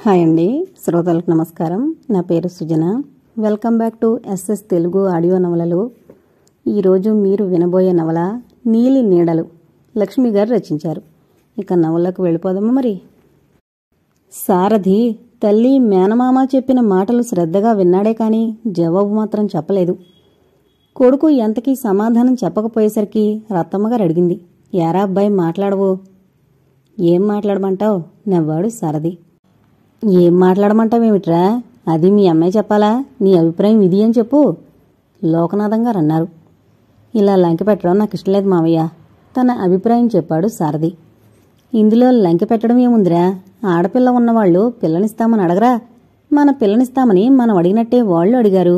Hi అండి, శ్రోతలకు నమస్కారం. నా పేరు Sujana. Welcome back to SS Telugu audio నవలలు. ఈరోజు మీరు వినబోయే నవల నీలి నీడలు, లక్ష్మి గారు రచించారు. ఇక నవలకు వెళ్ళిపోదామా మరి. సారథి తల్లి మేనమామ చెప్పిన మాటలు శ్రద్ధగా విన్నాడే కాని జవాబు మాత్రం చెప్పలేదు. కొడుకు ఎంతకీ సమాధానం చెప్పకపోయేసరికి రత్తమ్మగారు అడిగింది, యారా అబ్బాయి మాట్లాడవు? ఏం మాట్లాడమంటావు? నవ్వాడు సారథి. ఏం మాట్లాడమంటావేమిట్రా? అది మీ అమ్మాయి చెప్పాలా? నీ అభిప్రాయం ఇది అని చెప్పు, లోకనాథం గారు అన్నారు. ఇలా లంకె పెట్టడం నాకు ఇష్టం లేదు మావయ్య, తన అభిప్రాయం చెప్పాడు సారథి. ఇందులో లంకె పెట్టడం ఏముందిరా? ఆడపిల్ల ఉన్నవాళ్లు పిల్లనిస్తామని అడగరా? మన పిల్లనిస్తామని మనం అడిగినట్టే వాళ్ళు అడిగారు.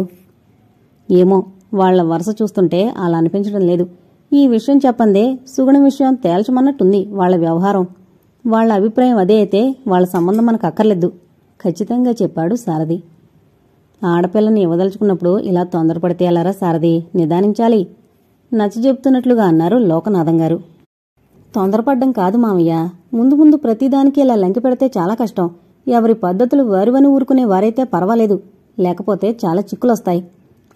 ఏమో, వాళ్ల వరుస చూస్తుంటే అలా అనిపించడం లేదు. ఈ విషయం చెప్పందే సుగుణ విషయం తేల్చమన్నట్టుంది వాళ్ల వ్యవహారం. వాళ్ల అభిప్రాయం అదే అయితే వాళ్ల సంబంధం మనకు అక్కర్లేదు, ఖచ్చితంగా చెప్పాడు సారథి. ఆడపిల్లని ఇవ్వదలుచుకున్నప్పుడు ఇలా తొందరపడితే ఎలారా సారథి? నిదానించాలి, నచ్చజెప్తున్నట్లుగా అన్నారు లోకనాథం గారు. తొందరపడ్డం కాదు మావయ్య, ముందు ముందు ప్రతిదానికి ఇలా లంకె పెడితే చాలా కష్టం. ఎవరి పద్ధతులు వారివని ఊరుకునే వారైతే పర్వాలేదు, లేకపోతే చాలా చిక్కులొస్తాయి.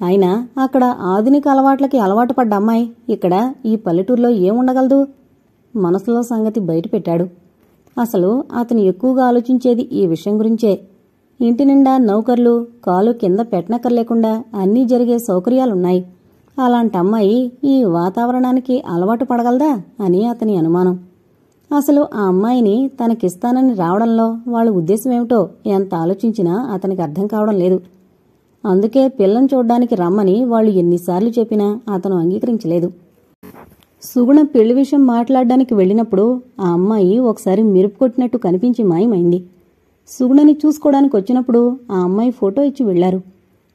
అయినా అక్కడ ఆధునిక అలవాట్లకి అలవాటు పడ్డ అమ్మాయి ఇక్కడ ఈ పల్లెటూరులో ఏముండగలదు? మనసులో సంగతి బయట పెట్టాడు. అసలు అతను ఎక్కువగా ఆలోచించేది ఈ విషయం గురించే. ఇంటి నిండా నౌకర్లు, కాలు కింద పెట్టనక్కర్లేకుండా అన్నీ జరిగే సౌకర్యాలున్నాయి. అలాంటి అమ్మాయి ఈ వాతావరణానికి అలవాటు పడగలదా అని అతని అనుమానం. అసలు ఆ అమ్మాయిని తనకిస్తానని రావడంలో వాళ్ళ ఉద్దేశమేమిటో ఎంత ఆలోచించినా అతనికి అర్థం కావడం లేదు. అందుకే పిల్లని చూడ్డానికి రమ్మని వాళ్ళు ఎన్నిసార్లు చెప్పినా అతను అంగీకరించలేదు. సుగుణ పెళ్లి విషయం మాట్లాడడానికి వెళ్లినప్పుడు ఆ అమ్మాయి ఒకసారి మెరుపు కొట్టినట్టు కనిపించి మాయమైంది. సుగుణని చూసుకోవడానికి వచ్చినప్పుడు ఆ అమ్మాయి ఫోటో ఇచ్చి వెళ్లారు.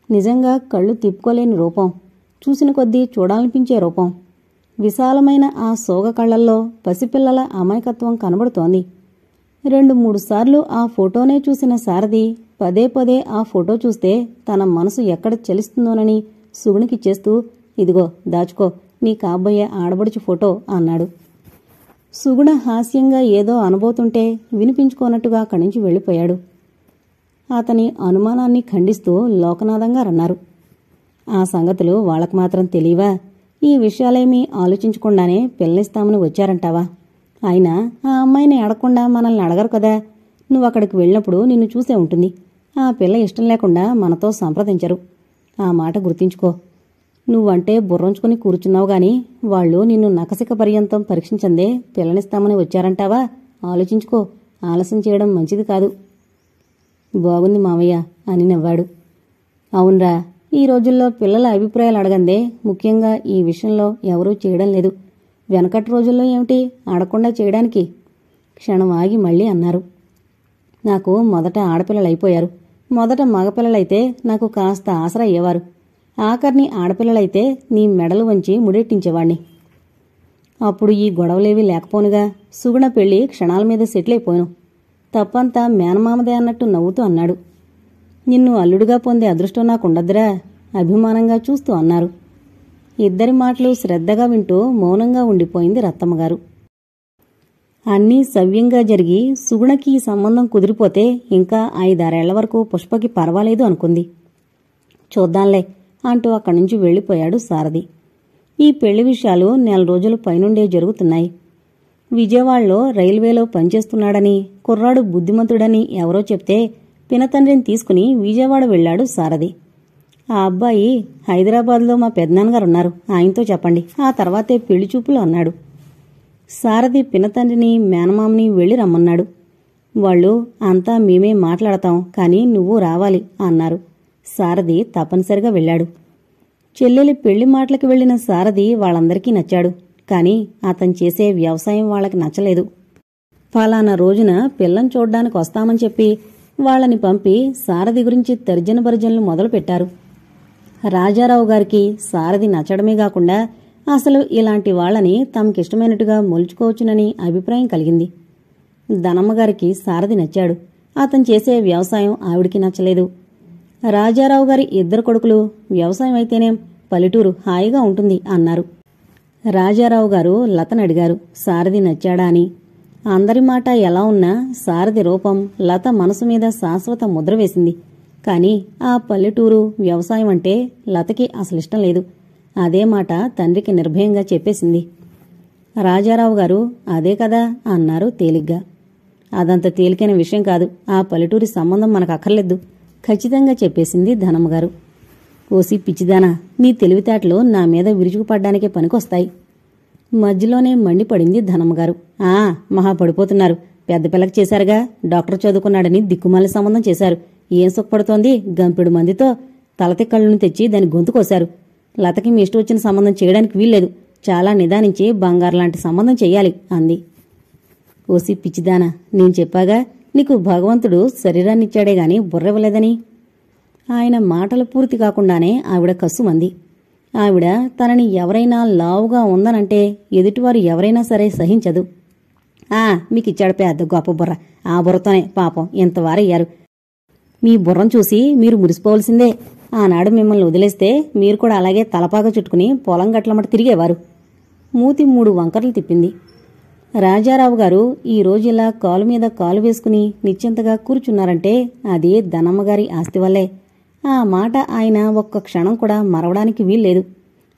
నిజంగా కళ్ళు తిప్పుకోలేని రూపం, చూసిన కొద్దీ చూడాలనిపించే రూపం. విశాలమైన ఆ సోగ కళ్లల్లో పసిపిల్లల అమాయకత్వం కనబడుతోంది. 2-3 సార్లు ఆ ఫోటోనే చూసిన సారథి పదే పదే ఆ ఫోటో చూస్తే తన మనసు ఎక్కడ చలిస్తుందోనని సుగుణకిచ్చేస్తూ, ఇదిగో దాచుకో, నీ కాబోయే ఆడబడుచు ఫోటో అన్నాడు. సుగుణ హాస్యంగా ఏదో అనబోతుంటే వినిపించుకోనట్టుగా అక్కడి నుంచి వెళ్లిపోయాడు. అతని అనుమానాన్ని ఖండిస్తూ లోకనాథంగారన్నారు, ఆ సంగతులు వాళ్లకు మాత్రం తెలియవా? ఈ విషయాలేమీ ఆలోచించకుండానే పిల్లనిస్తామని వచ్చారంటావా? అయినా ఆ అమ్మాయిని అడగకుండా మనల్ని అడగరు కదా. నువ్వక్కడికి వెళ్ళినప్పుడు నిన్ను చూసే ఉంటుంది. ఆ పిల్ల ఇష్టం లేకుండా మనతో సంప్రదించరు. ఆ మాట గుర్తించుకో. నువ్వంటే బుర్రంచుకుని కూర్చున్నావు గాని వాళ్ళు నిన్ను నకసిక పర్యంతం పరీక్షించందే పిల్లనిస్తామని వచ్చారంటావా? ఆలోచించుకో, ఆలస్యం చేయడం మంచిది కాదు. బాగుంది మావయ్య అని నవ్వాడు. అవునరా, ఈ రోజుల్లో పిల్లల అభిప్రాయాలు అడగందే ముఖ్యంగా ఈ విషయంలో ఎవరూ చేయడం లేదు. వెనకటి రోజుల్లో ఏమిటి అడగకుండా చేయడానికి? క్షణం ఆగి మళ్లీ అన్నారు, నాకు మొదట ఆడపిల్లలైపోయారు. మొదట మగపిల్లలైతే నాకు కాస్త ఆసరా అయ్యేవారు. ఆఖర్ని ఆడపిల్లలైతే నీ మెడలు వంచి ముడెట్టించేవాణ్ణి. అప్పుడు ఈ గొడవలేవీ లేకపోనుగా. సుగుణ పెళ్లి క్షణాల మీద సెటిల్ అయిపోయాను. తప్పంతా మేనమామదే అన్నట్టు నవ్వుతూ అన్నాడు. నిన్ను అల్లుడుగా పొందే అదృష్టం నాకుండద్దురా అభిమానంగా చూస్తూ అన్నారు. ఇద్దరి మాటలు శ్రద్ధగా వింటూ మౌనంగా ఉండిపోయింది రత్తమ్మగారు. అన్నీ సవ్యంగా జరిగి సుగుణకి ఈ సంబంధం కుదిరిపోతే ఇంకా 5-6 ఏళ్ల వరకు పుష్పకి పర్వాలేదు అనుకుంది. చూద్దాంలే అంటూ అక్కడి నుంచి వెళ్లిపోయాడు సారథి. ఈ పెళ్లి విషయాలు 4 రోజుల పైనుండే జరుగుతున్నాయి. విజయవాడలో రైల్వేలో పనిచేస్తున్నాడని, కుర్రాడు బుద్ధిమంతుడని ఎవరో చెప్తే పినతండ్రిని తీసుకుని విజయవాడ వెళ్లాడు సారథి. ఆ అబ్బాయి హైదరాబాద్లో మా పెద్దనాన్నగారున్నారు, ఆయనతో చెప్పండి, ఆ తర్వాతే పెళ్లి చూపులు అన్నాడు. సారథి పినతండ్రిని మేనమామని వెళ్లి రమ్మన్నాడు. వాళ్ళు అంతా మేమే మాట్లాడతాం కానీ నువ్వు రావాలి అన్నారు. సారథి తప్పనిసరిగా వెళ్లాడు. చెల్లెలి పెళ్లి మాటలకి వెళ్లిన సారథి వాళ్ళందరికీ నచ్చాడు. కాని అతను చేసే వ్యవసాయం వాళ్లకి నచ్చలేదు. ఫలానా రోజున పిల్లని చూడ్డానికి వస్తామని చెప్పి వాళ్లని పంపి సారథి గురించి తర్జన భర్జనలు మొదలుపెట్టారు. రాజారావు గారికి సారథి నచ్చడమే కాకుండా అసలు ఇలాంటి వాళ్లని తమకిష్టమైనట్టుగా మొలుచుకోవచ్చునని అభిప్రాయం కలిగింది. ధనమ్మగారికి సారథి నచ్చాడు. అతను చేసే వ్యవసాయం ఆవిడికి నచ్చలేదు. రాజారావు గారి 2 కొడుకులు వ్యవసాయం అయితేనేం పల్లెటూరు హాయిగా ఉంటుంది అన్నారు. రాజారావు గారు లతనడిగారు సారథి నచ్చాడా అని. అందరి మాట ఎలా ఉన్నా సారథి రూపం లత మనసు మీద శాశ్వత ముద్ర వేసింది. కాని ఆ పల్లెటూరు వ్యవసాయం అంటే లతకి అసలిష్టం లేదు. అదే మాట తండ్రికి నిర్భయంగా చెప్పేసింది. రాజారావు గారు అదే కదా అన్నారు తేలిగ్గా. అదంత తేలికైన విషయం కాదు. ఆ పల్లెటూరి సంబంధం మనకు అక్కర్లేదు ఖచ్చితంగా చెప్పేసింది ధనమ్మగారు. ఓసి పిచ్చిదానా, నీ తెలివితేటలు నా మీద విరుచుకుపడ్డానికే పనికొస్తాయి. మధ్యలోనే మండిపడింది ధనమ్మగారు. మహా పడిపోతున్నారు. పెద్ద పిల్లకి చేశారుగా, డాక్టర్ చదువుకున్నాడని దిక్కుమాలి సంబంధం చేశారు. ఏం సుఖపడుతోంది? గంపెడు మందితో తలతిక్కళ్ళను తెచ్చి దాని గొంతు కోశారు. లతకి మీ ఇష్టం వచ్చిన సంబంధం చేయడానికి వీల్లేదు. చాలా నిదానించి బంగారు లాంటి సంబంధం చెయ్యాలి అంది. ఓసి పిచ్చిదానా, నేను చెప్పాగా నీకు భగవంతుడు శరీరాన్నిచ్చాడే గాని బుర్రవ్వలేదని. ఆయన మాటలు పూర్తి కాకుండానే ఆవిడ కస్సుమంది. ఆవిడ తనని ఎవరైనా లావుగా ఉందనంటే ఎదుటివారు ఎవరైనా సరే సహించదు. మీకిచ్చాడు పెద్ద గొప్ప బుర్ర. ఆ బుర్రతోనే పాపం ఇంతవారయ్యారు. మీ బుర్రం చూసి మీరు మురిసిపోవలసిందే. ఆనాడు మిమ్మల్ని వదిలేస్తే మీరు కూడా అలాగే తలపాగా చుట్టుకుని పొలం గట్లమట తిరిగేవారు. మూతి 3 వంకర్లు తిప్పింది. రాజారావు గారు ఈరోజు ఇలా కాలు మీద కాలు వేసుకుని నిశ్చింతగా కూర్చున్నారంటే అది ధనమ్మగారి ఆస్తి వల్లే. ఆ మాట ఆయన ఒక్క క్షణం కూడా మరవడానికి వీల్లేదు.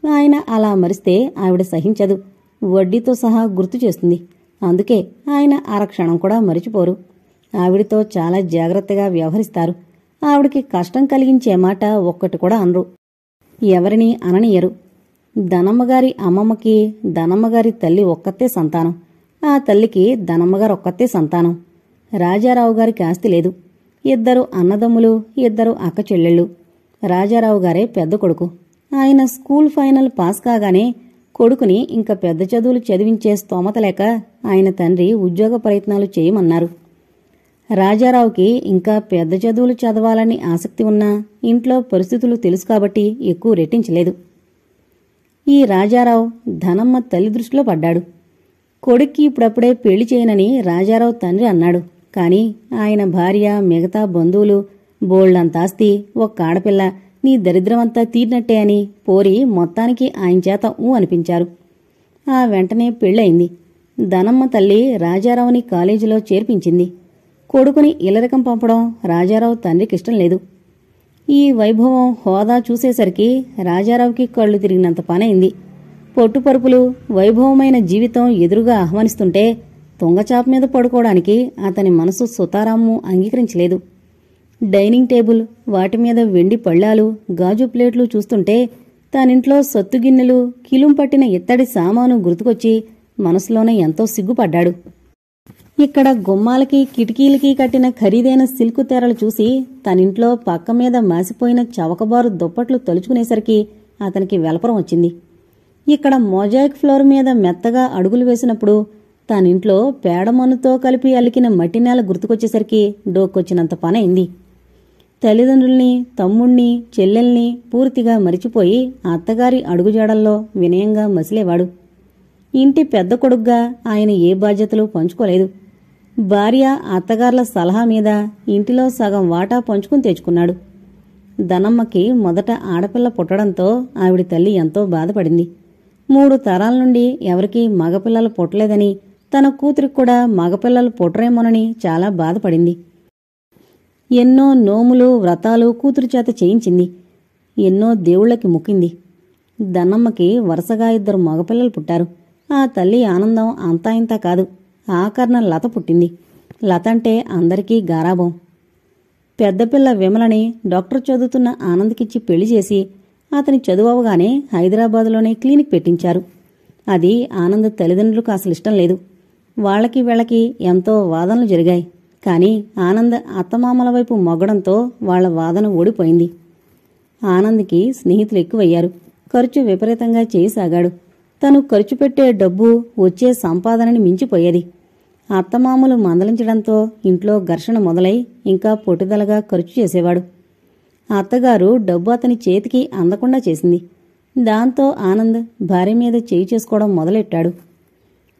ఆయన అలా మరిస్తే ఆవిడ సహించదు. వడ్డీతో సహా గుర్తు చేస్తుంది. అందుకే ఆయన అరక్షణం కూడా మరిచిపోరు. ఆవిడతో చాలా జాగ్రత్తగా వ్యవహరిస్తారు. ఆవిడికి కష్టం కలిగించే మాట ఒక్కటి కూడా అనరు. ఎవరినీ అననీయరు. ధనమ్మగారి అమ్మమ్మకి ధనమ్మగారి తల్లి ఒక్కతే సంతానం. ఆ తల్లికి ధనమ్మగారు ఒక్కతే సంతానం. రాజారావు గారికి ఆస్తి లేదు. 2 అన్నదమ్ములు, 2 అక్క చెల్లెళ్ళు. రాజారావు గారే పెద్ద కొడుకు. ఆయన స్కూల్ ఫైనల్ పాస్ కాగానే కొడుకుని ఇంకా పెద్ద చదువులు చదివించే స్తోమత లేక ఆయన తండ్రి ఉద్యోగ ప్రయత్నాలు చేయమన్నారు. రాజారావుకి ఇంకా పెద్ద చదువులు చదవాలని ఆసక్తి ఉన్నా ఇంట్లో పరిస్థితులు తెలుసు కాబట్టి ఎక్కువ రెట్టించలేదు. ఈ రాజారావు ధనమ్మ తల్లి దృష్టిలో పడ్డాడు. కొడుక్కి ఇప్పుడప్పుడే పెళ్లి చేయనని రాజారావు తండ్రి అన్నాడు. కాని ఆయన భార్య, మిగతా బంధువులు, బోళ్లంతాస్తి, ఒక్క ఆడపిల్ల, నీ దరిద్రమంతా తీరినట్టే అని పోరి మొత్తానికి ఆయన చేత అనిపించారు. ఆ వెంటనే పెళ్ళయింది. ధనమ్మ తల్లి రాజారావుని కాలేజీలో చేర్పించింది. కొడుకుని ఇల్లరికం పంపడం రాజారావు తండ్రికిష్టం లేదు. ఈ వైభవం, హోదా చూసేసరికి రాజారావుకి కళ్ళు తిరిగినంత పనైంది. పొట్టుపరుపులు, వైభవమైన జీవితం ఎదురుగా ఆహ్వానిస్తుంటే తుంగచాప మీద పడుకోవడానికి అతని మనసు సుతారాము అంగీకరించలేదు. డైనింగ్ టేబుల్, వాటి మీద వెండి పళ్ళాలు, గాజు ప్లేట్లు చూస్తుంటే తానింట్లో సొత్తుగిన్నెలు, కిలుం పట్టిన ఇత్తడి సామాను గుర్తుకొచ్చి మనసులోనే ఎంతో సిగ్గుపడ్డాడు. ఇక్కడ గుమ్మాలకి, కిటికీలకి కట్టిన ఖరీదైన సిల్కు తెరలు చూసి తనింట్లో పక్క మీద మాసిపోయిన చవకబారు దుప్పట్లు తలుచుకునేసరికి అతనికి వెలపరం వచ్చింది. ఇక్కడ మోజాయిక్ ఫ్లోర్ మీద మెత్తగా అడుగులు వేసినప్పుడు తానింట్లో పేడమన్నుతో కలిపి అలికిన మట్టినేల గుర్తుకొచ్చేసరికి డోక్కొచ్చినంత పనైంది. తల్లిదండ్రుల్ని, తమ్ముణ్ణి, చెల్లెల్ని పూర్తిగా మరిచిపోయి అత్తగారి అడుగుజాడల్లో వినయంగా మసిలేవాడు. ఇంటి పెద్ద కొడుగ్గా ఆయన ఏ బాధ్యతలు పంచుకోలేదు. భార్య, అత్తగార్ల సలహా మీద ఇంటిలో సగం వాటా పంచుకుని తెచ్చుకున్నాడు. ధనమ్మకి మొదట ఆడపిల్ల పుట్టడంతో ఆవిడ తల్లి ఎంతో బాధపడింది. 3 తరాల నుండి ఎవరికీ మగపిల్లలు పుట్టలేదని, తన కూతురికి కూడా మగపిల్లలు పుట్టరేమోనని చాలా బాధపడింది. ఎన్నో నోములు, వ్రతాలు కూతురు చేత చేయించింది. ఎన్నో దేవుళ్లకి మొక్కింది. ధనమ్మకి వరుసగా 2 మగపిల్లలు పుట్టారు. ఆ తల్లి ఆనందం అంతా ఇంతా కాదు. ఆఖరణ లత పుట్టింది. లత అంటే అందరికీ గారాబం. పెద్దపిల్ల విమలని డాక్టర్ చదువుతున్న ఆనంద్కిచ్చి పెళ్లి చేసి అతని చదువవగానే హైదరాబాదులోనే క్లినిక్ పెట్టించారు. అది ఆనంద్ తల్లిదండ్రులకు అసలిష్టం లేదు. వాళ్లకి వీళ్లకి ఎంతో వాదనలు జరిగాయి. కాని ఆనంద్ అత్తమామల వైపు మొగ్గడంతో వాళ్ల వాదన ఓడిపోయింది. ఆనంద్కి స్నేహితులు ఎక్కువయ్యారు. ఖర్చు విపరీతంగా చేయసాగాడు. తను ఖర్చు పెట్టే డబ్బు వచ్చే సంపాదనని మించిపోయేది. అత్తమామలు మందలించడంతో ఇంట్లో ఘర్షణ మొదలై ఇంకా పొట్టుదలగా ఖర్చు చేసేవాడు. అత్తగారు డబ్బు అతని చేతికి అందకుండా చేసింది. దాంతో ఆనంద్ భార్య మీద చేయి చేసుకోవడం మొదలెట్టాడు.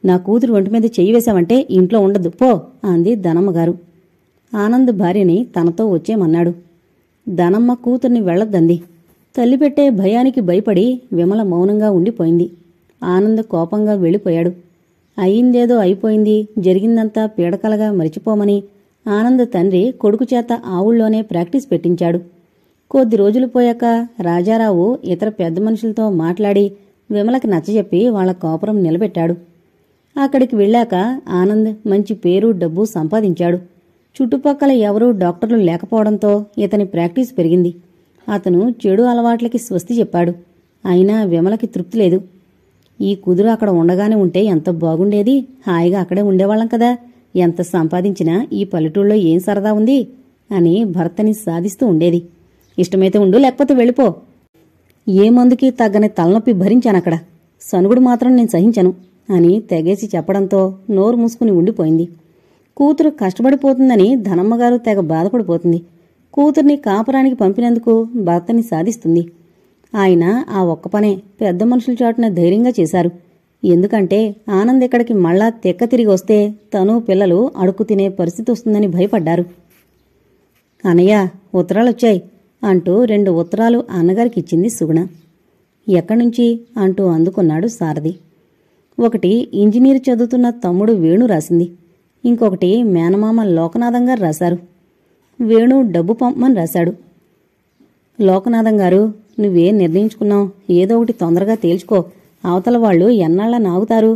నా కూతురు ఒంటి మీద చెయ్యి వేశావంటే ఇంట్లో ఉండదు పో అంది ధనమ్మగారు. ఆనంద్ భార్యని తనతో వచ్చేమన్నాడు. ధనమ్మ కూతుర్ని వెళ్లొద్దంది. తల్లి పెట్టే భయానికి భయపడి విమల మౌనంగా ఉండిపోయింది. ఆనంద్ కోపంగా వెళ్ళిపోయాడు. అయిందేదో అయిపోయింది, జరిగిందంతా పీడకలగా మరిచిపోమని ఆనంద్ తండ్రి కొడుకు చేత ఆవుల్లోనే ప్రాక్టీస్ పెట్టించాడు. కొద్ది రోజులు పోయాక రాజారావు ఇతర పెద్ద మనుషులతో మాట్లాడి విమలకి నచ్చజెప్పి వాళ్ల కాపురం నిలబెట్టాడు. అక్కడికి వెళ్ళాక ఆనంద్ మంచి పేరు డబ్బు సంపాదించాడు. చుట్టుపక్కల ఎవరూ డాక్టర్లు లేకపోవడంతో ఇతని ప్రాక్టీస్ పెరిగింది. అతను చెడు అలవాట్లకి స్వస్తి చెప్పాడు. అయినా విమలకి తృప్తి లేదు. ఈ కుదురు అక్కడ ఉండగానే ఉంటే ఎంత బాగుండేది, హాయిగా అక్కడే ఉండేవాళ్లం కదా, ఎంత సంపాదించినా ఈ పల్లెటూళ్ళలో ఏం సరదా ఉంది అని భర్తని సాధిస్తూ ఉండేది. ఇష్టమైతే ఉండు, లేకపోతే వెళ్ళిపో. ఏ మందుకి తగ్గని తలనొప్పి భరించానక్కడ, సనుగుడు మాత్రం నేను సహించను అని తెగేసి చెప్పడంతో నోరు మూసుకుని ఉండిపోయింది. కూతురు కష్టపడిపోతుందని ధనమ్మగారు తెగ బాధపడిపోతుంది. కూతుర్ని కాపురానికి పంపినందుకు భర్తని సాధిస్తుంది. ఆయన ఆ ఒక్క పనే పెద్ద మనుషుల చాటున ధైర్యంగా చేశారు. ఎందుకంటే ఆనంద్ ఇక్కడికి మళ్ళా తెక్క తిరిగి వస్తే తను పిల్లలు అడుక్కు తినే పరిస్థితి వస్తుందని భయపడ్డారు. అన్నయ్య, ఉత్తరాలొచ్చాయి అంటూ 2 ఉత్తరాలు అన్నగారికి ఇచ్చింది సుగుణ. ఎక్కడ్నుంచి అంటూ అందుకున్నాడు సారథి. ఒకటి ఇంజనీర్ చదువుతున్న తమ్ముడు వేణు రాసింది. ఇంకొకటి మేనమామ లోకనాథం గారు రాశారు. వేణు డబ్బు పంపమని రాశాడు. లోకనాథం గారు, నువ్వేం నిర్ణయించుకున్నావు? ఏదో ఒకటి తొందరగా తేల్చుకో. అవతల వాళ్ళు ఎన్నాళ్ళ నాగుతారు?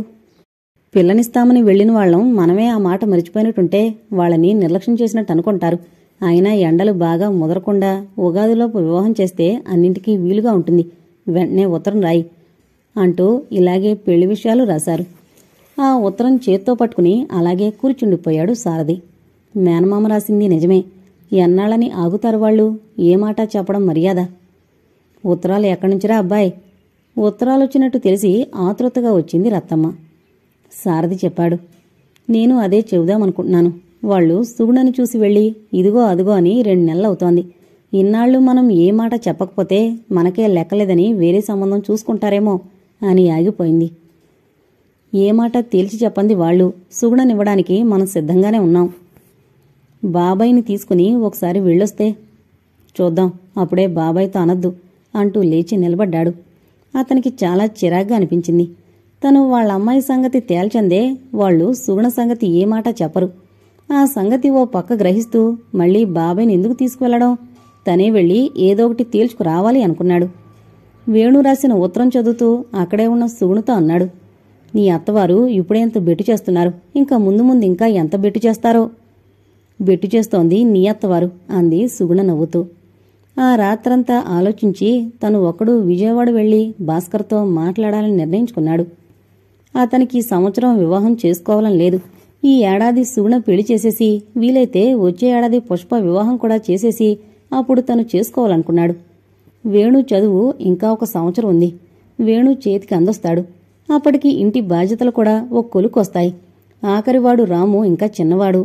పిల్లనిస్తామని వెళ్లిన వాళ్ళం మనమే ఆ మాట మరిచిపోయినట్టుంటే వాళ్ళని నిర్లక్ష్యం చేసినట్టు అనుకుంటారు. అయినా ఎండలు బాగా ముదరకుండా ఉగాదిలోపు వివాహం చేస్తే అన్నింటికీ వీలుగా ఉంటుంది. వెంటనే ఉత్తరం రాయి అంటూ ఇలాగే పెళ్లి విషయాలు రాశారు. ఆ ఉత్తరం చేత్తో పట్టుకుని అలాగే కూర్చుండిపోయాడు సారథి. మేనమామ రాసింది నిజమే. ఎన్నాళ్ళని ఆగుతారు వాళ్ళు? ఏ మాట చెప్పడం మర్యాద? ఉత్తరాలు ఎక్కడ్నుంచిరా అబ్బాయి? ఉత్తరాలొచ్చినట్టు తెలిసి ఆతృతగా వచ్చింది రత్తమ్మ. సారథి చెప్పాడు. నేను అదే చెబుదామనుకుంటున్నాను. వాళ్ళు సుగుణని చూసి వెళ్ళి ఇదిగో అదిగో అని 2 నెలలవుతోంది. ఇన్నాళ్ళు మనం ఏ మాట చెప్పకపోతే మనకే లెక్కలేదని వేరే సంబంధం చూసుకుంటారేమో అని ఆగిపోయింది. ఏ మాట తేల్చి చెప్పంది వాళ్ళు. సుగుణనివ్వడానికి మనం సిద్ధంగానే ఉన్నాం. బాబాయిని తీసుకుని ఒకసారి వెళ్ళొస్తే చూద్దాం, అప్పుడే బాబాయ్తో అనద్దు అంటూ లేచి నిలబడ్డాడు. అతనికి చాలా చిరాగ్గా అనిపించింది. తను వాళ్ళ అమ్మాయి సంగతి తేల్చందే వాళ్ళు సుగుణ సంగతి ఏ మాట చెప్పరు. ఆ సంగతి ఓ పక్క గ్రహిస్తూ మళ్లీ బాబాయ్ని ఎందుకు తీసుకువెళ్లడం? తనే వెళ్లి ఏదో ఒకటి తేల్చుకురావాలి అనుకున్నాడు. వేణు రాసిన ఉత్తరం చదువుతూ అక్కడే ఉన్న సుగుణతో అన్నాడు. నీ అత్తవారు ఇప్పుడే ఎంత బెట్టు చేస్తున్నారు, ఇంకా ముందు ముందు ఇంకా ఎంత బెట్టు చేస్తారో. బెట్టు చేస్తోంది నీ అత్తవారు అంది సుగుణ నవ్వుతూ. ఆ రాత్రంతా ఆలోచించి తను ఒక్కడు విజయవాడ వెళ్లి భాస్కర్తో మాట్లాడాలని నిర్ణయించుకున్నాడు. అతనికి సంవత్సరం వివాహం చేసుకోవాలని లేదు. ఈ ఏడాది సుగుణ పెళ్లి చేసేసి వీలైతే వచ్చే ఏడాది పుష్ప వివాహం కూడా చేసేసి అప్పుడు తను చేసుకోవాలనుకున్నాడు. వేణు చదువు ఇంకా 1 సంవత్సరం ఉంది. వేణు చేతికి అందొస్తాడు. అప్పటికి ఇంటి బాధ్యతలు కూడా ఓ కొలుకొస్తాయి. ఆఖరివాడు రాము ఇంకా చిన్నవాడు.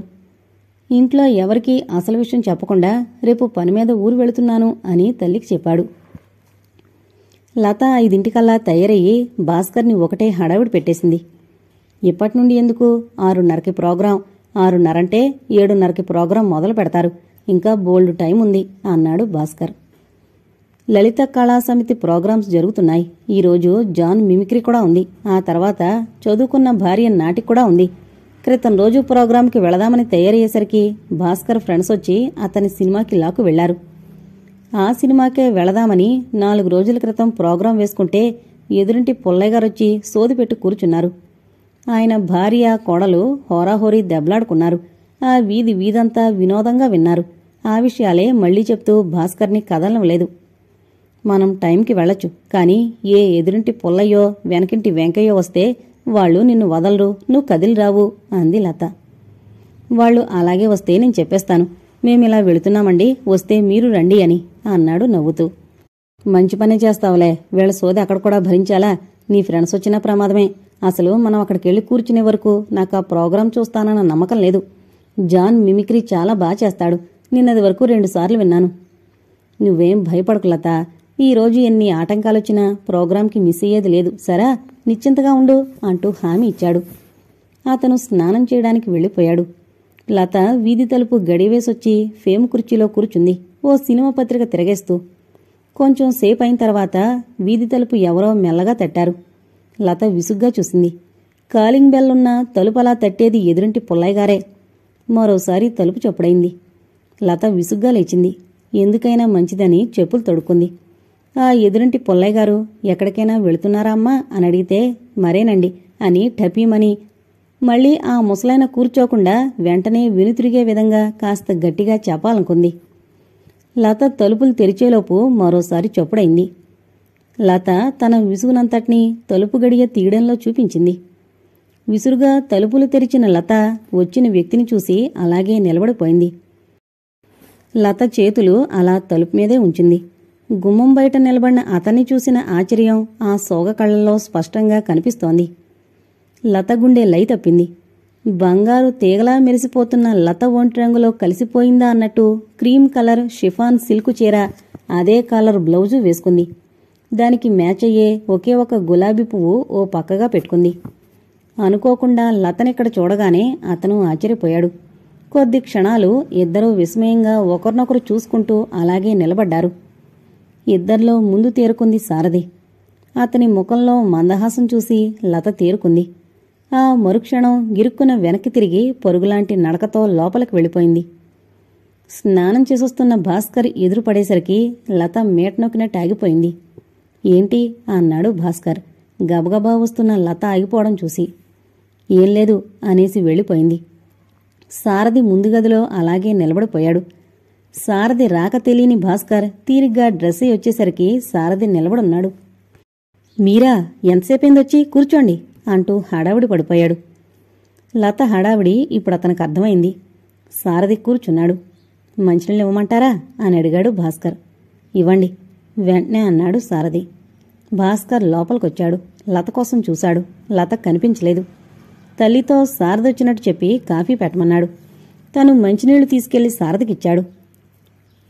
ఇంట్లో ఎవరికీ అసలు విషయం చెప్పకుండా రేపు పని మీద ఊరు వెళుతున్నాను అని తల్లికి చెప్పాడు. లత 5 తయారయ్యి భాస్కర్ని ఒకటే హడావిడి పెట్టేసింది. ఇప్పటినుండి ఎందుకు? 6:30కి ప్రోగ్రాం. 6:30 అంటే 7:30కి ప్రోగ్రాం మొదలు పెడతారు. ఇంకా బోల్డ్ టైం ఉంది అన్నాడు భాస్కర్. లలిత కళా సమితి ప్రోగ్రామ్స్ జరుగుతున్నాయి. ఈరోజు జాన్ మిమిక్రీ కూడా ఉంది. ఆ తర్వాత చదువుకున్న భార్య నాటికి కూడా ఉంది. క్రితం రోజు ప్రోగ్రాంకి వెళదామని తయారయ్యేసరికి భాస్కర్ ఫ్రెండ్స్ వచ్చి అతని సినిమాకి లాక్కు వెళ్లారు. ఆ సినిమాకే వెళదామని 4 రోజుల క్రితం ప్రోగ్రాం వేసుకుంటే ఎదురింటి పుల్లయ్య గారొచ్చి సోది పెట్టి కూర్చున్నారు. ఆయన భార్య కోడలు హోరాహోరీ దెబ్బలాడుకున్నారు. ఆ వీధంతా వినోదంగా విన్నారు. ఆ విషయాలే మళ్లీ చెప్తూ భాస్కర్ని కదలలేదు. మనం టైంకి వెళ్లొచ్చు, కానీ ఏ ఎదురింటి పుల్లయ్యో వెనకింటి వెంకయ్యో వస్తే వాళ్ళు నిన్ను వదలరు, నువ్వు కదిలిరావు అంది లత. వాళ్ళు అలాగే వస్తే నేను చెప్పేస్తాను, మేమిలా వెళుతున్నామండి, వస్తే మీరు రండి అని అన్నాడు నవ్వుతూ. మంచి పనే చేస్తావులే, వీళ్ళ సోది అక్కడ కూడా భరించాలా? నీ ఫ్రెండ్స్ వచ్చినా ప్రమాదమే. అసలు మనం అక్కడికెళ్లి కూర్చునే వరకు నాకు ఆ ప్రోగ్రాం చూస్తానన్న నమ్మకం లేదు. జాన్ మిమిక్రీ చాలా బాగా చేస్తాడు. నిన్నది వరకు 2 సార్లు విన్నాను. నువ్వేం భయపడకు లత, ఈరోజు ఎన్ని ఆటంకాలొచ్చినా ప్రోగ్రాంకి మిస్ అయ్యేది లేదు, సరా? నిశ్చింతగా ఉండు అంటూ హామీ ఇచ్చాడు. అతను స్నానం చేయడానికి వెళ్లిపోయాడు. లత వీధి తలుపు గడివేసొచ్చి ఫేమ్ కుర్చీలో కూర్చుంది, ఓ సినిమా పత్రిక తిరగేస్తూ. కొంచెం సేపైన తర్వాత వీధి తలుపు ఎవరో మెల్లగా తట్టారు. లత విసుగ్గా చూసింది. కాలింగ్ బెల్లున్న తలుపలా తట్టేది ఎదురింటి పుల్లయ్యగారే. మరోసారి తలుపు చప్పుడైంది. లత విసుగ్గా లేచింది. ఎందుకైనా మంచిదని చెప్పులు తొడుక్కుంది. ఆ ఎదురింటి పుల్లయ్యగారు ఎక్కడికైనా వెళుతున్నారా అమ్మా అని అడిగితే మరేనండి అని టపీమని మళ్ళీ ఆ ముసలాయన కూర్చోకుండా వెంటనే వెనుతిరిగే విధంగా కాస్త గట్టిగా చెప్పాలనుకుంది. లత తలుపులు తెరిచేలోపు మరోసారి చప్పుడైంది. లత తన విసుగునంతటినీ తలుపు గడియ తీయడంలో చూపించింది. విసురుగా తలుపులు తెరిచిన లత వచ్చిన వ్యక్తిని చూసి అలాగే నిలబడిపోయింది. లత చేతులు అలా తలుపు మీదే ఉంచింది. గుమ్మం బయట నిలబడిన అతన్ని చూసిన ఆశ్చర్యం ఆ సోగ కళ్ళల్లో స్పష్టంగా కనిపిస్తోంది. లత గుండె లై తప్పింది. బంగారు తీగలా మెరిసిపోతున్న లత ఒంటి రంగులో కలిసిపోయిందా అన్నట్టు క్రీమ్ కలర్ షిఫాన్ సిల్కు చీర, అదే కలర్ బ్లౌజు వేసుకుంది. దానికి మ్యాచ్ అయ్యే ఒకే ఒక గులాబీ పువ్వు ఓ పక్కగా పెట్టుకుంది. అనుకోకుండా లతనిక్కడ చూడగానే అతను ఆశ్చర్యపోయాడు. కొద్ది క్షణాలు ఇద్దరూ విస్మయంగా ఒకరినొకరు చూసుకుంటూ అలాగే నిలబడ్డారు. ఇద్దరిలో ముందు తేరుకుంది సారథి. అతని ముఖంలో మందహాసం చూసి లత తేరుకుంది. ఆ మరుక్షణం గిరుక్కున వెనక్కి తిరిగి పరుగులాంటి నడకతో లోపలికి వెళ్ళిపోయింది. స్నానం చేసొస్తున్న భాస్కర్ ఎదురుపడేసరికి లత మేటనొక్కినట్టు ఆగిపోయింది. ఏంటి అన్నాడు భాస్కర్ గబగబా వస్తున్న లత ఆగిపోవడం చూసి. ఏం లేదు అనేసి వెళ్ళిపోయింది. సారథి ముందు గదిలో అలాగే నిలబడిపోయాడు. సారథి రాక తెలియని భాస్కర్ తీరిగ్గా డ్రెస్ అయి వచ్చేసరికి సారథి నిలబడున్నాడు. మీరా, ఎంతసేపైందొచ్చి కూర్చోండి అంటూ హడావిడి పడిపోయాడు. లత హడావిడి ఇప్పుడు అతనికి అర్థమైంది. సారథి కూర్చున్నాడు. మంచినీళ్ళు ఇవ్వమంటారా అని అడిగాడు భాస్కర్. ఇవ్వండి వెంటనే అన్నాడు సారథి. భాస్కర్ లోపలికొచ్చాడు. లత కోసం చూశాడు. లత కనిపించలేదు. తల్లితో సారథొచ్చినట్టు చెప్పి కాఫీ పెట్టమన్నాడు. తను మంచినీళ్లు తీసుకెళ్లి సారథికిచ్చాడు.